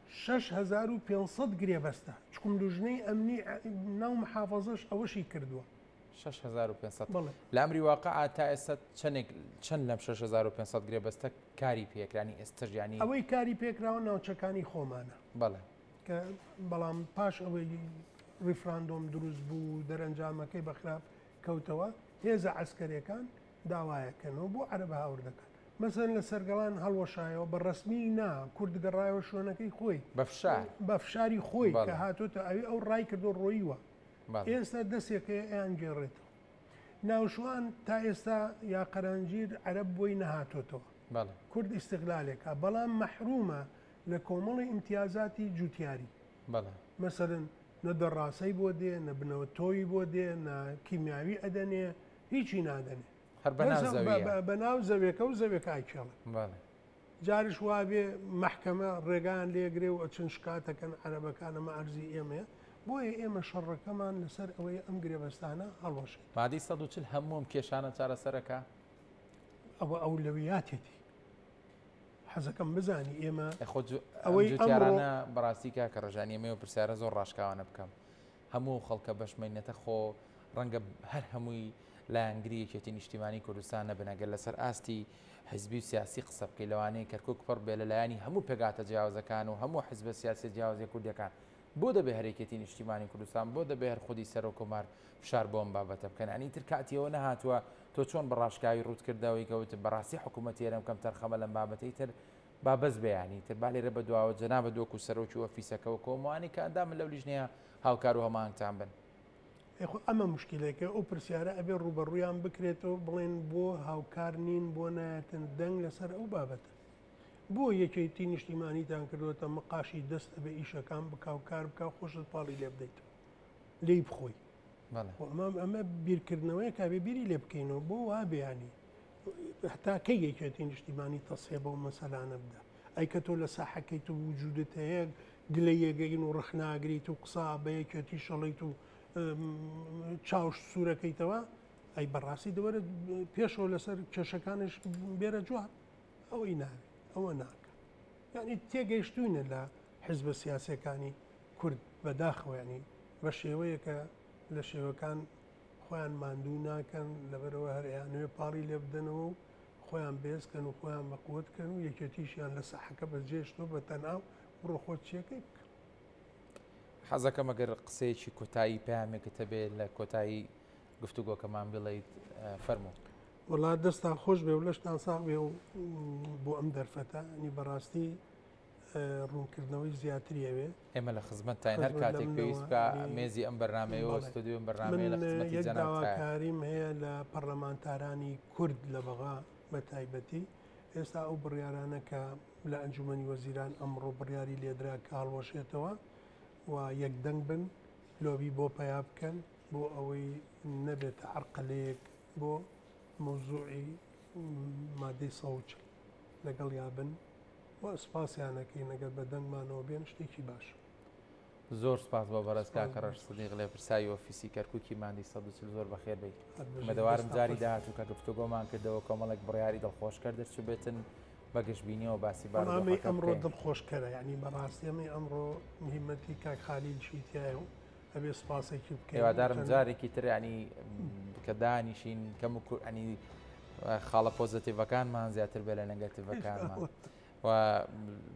[SPEAKER 2] 6500 گرێبەستە چکم دوژنەی ئەمنی ناو محافەزەش ئەوەشی کردووە
[SPEAKER 1] 6500 لە ئەمری واقع تا ئێستا چەند لەم 6500 گرێبەستە کاری پێکرانی ئێستەژیانی
[SPEAKER 2] ئەوەی کاری پێکراوە ناوچەکانی خۆمانە کە بەڵام پاش ئەوەی ریفراندۆم دروست بوو دەرەنجامەکەی بەخراپ کەوتەوە هێزە عسکەریەکان داوایەکەنەوە بۆ عەرەبە هاور دەکەن مەسەن لە سەرگەڵان هەڵوەشایەوە بە ڕسمی نا کورد گەڕایەوە شوێنەکەی خۆی بە فشاری خۆی کە هاتوۆتە ئەوی ئەو ڕای کردو ڕۆیوە ئێستا دەستێکە ئەیان گێڕێتەوە ناوشوان تا ئێستا یا قەرانگیر عەرەب بۆی نەهاتۆتەوە کورد ئیستیغلالێکە بەڵام مەحرومە لە کۆمەڵی ئیمتیازاتی جوتیاری مەسەرن نە دەڕاستەی بۆ دێ نە بنەوە تۆی بۆ دێ نە کیمیاوی ئەدەنێ هیچی نادەنێ بەناو زەوێکە و زەوێک ئایکێڵە جاریش وابێ محکەمە ڕێگان لێگرێ و ئەچن شکاتەکەن عەرەبەکانەمە ئەرزی ئێمەیە بۆیە ئێمە شەڕەکەمان لەسەر ئەوەی ئەم گرێبەستانە هەڵوەشێت
[SPEAKER 1] مادەی 140 هەمووم کێشانە چارەسەرەکە
[SPEAKER 2] ئەوە ئەولەویاتێتی حەزەکەم بزانی ئێمە
[SPEAKER 1] ئەوەی جوتیارانە بەڕاستیکە کە ڕژانی ئێمە و پرسیارە زۆر ڕاشکاوانە بکەم هەموو خەڵکە بەشمەینەتە خۆ ڕەنگە هەر هەمووی لایەنگریەکێتی نیشتیمانی کوردستان نەبنەگەر لەسەر ئاستی حزبی و سیاسی قسە بکەی لەوانەیە کەرکک پڕ بێ لەلایەنی هەموو پێگاتە جیاوازەکان و هەموو حزبە سیاسی جیاوازی کوردەکان بۆ دەبێ هەرێکێتی نیشتیمانی کوردستان بۆ دەبێ هەر خودی سەر و کۆمار فشار بۆم بابەتە بکەن ئەنی تر کاتیەوە نەهاتووە تۆ چۆن بەڕاشکاوی ڕوت کردەوەی کەوت بەڕاستی حکوومەتی ئێرەم کەم تەرخەمە لەم بابەتەی تر با بەس بەیانی تر با لێرە بە دواوە جەنابە دۆک و سەرۆکی ئۆفیسەکەەوە کۆمەوانی کە ئەندامن لەو لیژنەیە هاوکار و هەماهنگتان بن
[SPEAKER 2] ئەمە مشکلێکە ئەو پرسیارە ئەبێ ڕوبەڕوویان بکرێتەوە بڵێن بۆ هاوکار نین بۆ نایەتن دەنگ لەسەر ئەو بابەتە بۆ یەکێتی نیشتیمانیتان کردوتە مەقاشی دەست ئەبێ ئیشەکان بکاوکار بکە خۆشت پاڵی لێ بدەیتەوە لی بخۆی ئەمە بیرکردنەوەی کابێ بیری لێ بکەینەوە بۆ وا بێیانی هەتا کەی یەکێتی نیشتیمانی تەسێ بەو مەسەلانە بدە ئەی کە تۆ لە ساحەکەیت و وجودت هەیە گلە یەگەین و ڕخناگریت و قسا بە یەکێتی شەڵیت و چاوش سوورەکەیتەوە ئەی بەڕاستی دەوەرە پێشەوە لەسەر کێشەکانش بێرە جواب ئەوەی ناوێت ئەوە ناکە یعنی تێگەیشتوونە لە حزبە سیاسەکانی کورد بەداخەوە ینی بە شێوەیە کە لە شێوەکان خۆیان ماندوو ناکەن لەبەرەوە هەریانوێ پاڵی لێ بدەنەوە و خۆیان بێزکەن و خۆیان بەقوتکەن و یەکێتیشیان لە ساحەکە بەجێشتەوە بە تەناو بڕۆ خۆت چیەکەی بکە
[SPEAKER 1] حەزەکەم ئەگەر قسەیەکی کۆتایی پامێکتە بێت لە کۆتایی گفتوگۆکەمان بڵیت فەرموو
[SPEAKER 2] وڵات دەستان خۆش بێ و لەشتان ساغ بێ و بۆ ئەم دەرفەتە نی بەڕاستی ڕوونکردنەوەی زیاتریەوێ
[SPEAKER 1] ئێمە لە خزمەت تاین هەر کاتێک پێویست بکە مێزی ئەم بەرنامەیەوە ستودیۆ ئەم بەرنامەیە لە خزمەتی
[SPEAKER 2] جەناب داواکاریم هەیە لە پەرلەمانتارانی کورد لە بەغا بە تایبەتی ئێستا ئەو بڕیارانە کە لە ئەنجومەنی وەزیران ئەمڕۆ بڕیاری لێدرا کە هەڵوەشێتەوە و یەکدەنگ بن لۆبی بۆ پیا بکەن بۆ ئەوەی نەبێتە عەرقەلەیەک بۆ مەوزوعی مادەی سەوچ لەگەڵ یابن و سپاسیانەکەی نەگەر بە دەنگمانەوە بێن شتێکی باش
[SPEAKER 1] زۆر سپاس بۆ بەڕێز کاکە ڕەش سدیق لێ پرسایی ئۆفیسی کەرکووکی مادەی 140 زۆر بەخێر بیت مەدەوارم جاری داهاتوو کە گفتوگۆمان کردەوە کۆمەڵێک بڕیاری دڵخۆشکەر دەرچوو بێتن بەگەشتبینیەوە باسی
[SPEAKER 2] بەڵامی ئەمڕۆ دڵخۆشکەرە یعنی بەڕاستی ئەمەی ئەمڕۆ مهمەتی کاک خالیلشی تایە و ئەبێ سپاسێکی بکەین
[SPEAKER 1] هیوادارم جارێکی تر ینی کە دانیشین کەم و ئەنی خاڵە پۆزتیڤەکانمان زیاتر بێ لە نەگەتیڤەکانمان و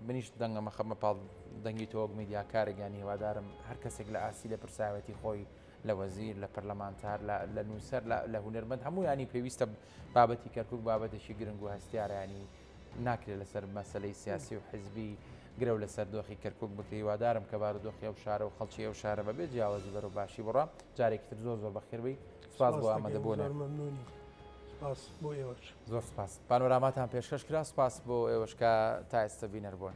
[SPEAKER 1] منیش دەنگەمە خەمە پاڵ دەنگی تۆ میدیاکارێک ینی هیوادارم هەر کەسێک لە ئاسی لە پرساوەتی خۆی لە وەزیر لە پەرلەمانتار لە نووسەر لە هونەرمەند هەموو ینی پێویستە بابەتی کەرکووک بابەتێکی گرنگ و هەستیارە ینی ناکرێت لەسەر مەسلەی سیاسی و حزبی گرە و لەسەر دۆخی کەرکووک بکەی وادارم کە بارودۆخی ئەو شارە و خەڵکی ئەو شارە بەبێ جیاوازی بەرەو باشی بڕە جارێکی تر زۆر بەخێر بی سپاس بۆ ئامادەبوون
[SPEAKER 2] بۆ ئێوەش
[SPEAKER 1] زۆر سپاس پانۆراماتان پێشکەش کرا سپاس بۆ ئێوەشکە تا ئێستا بینەر بوون.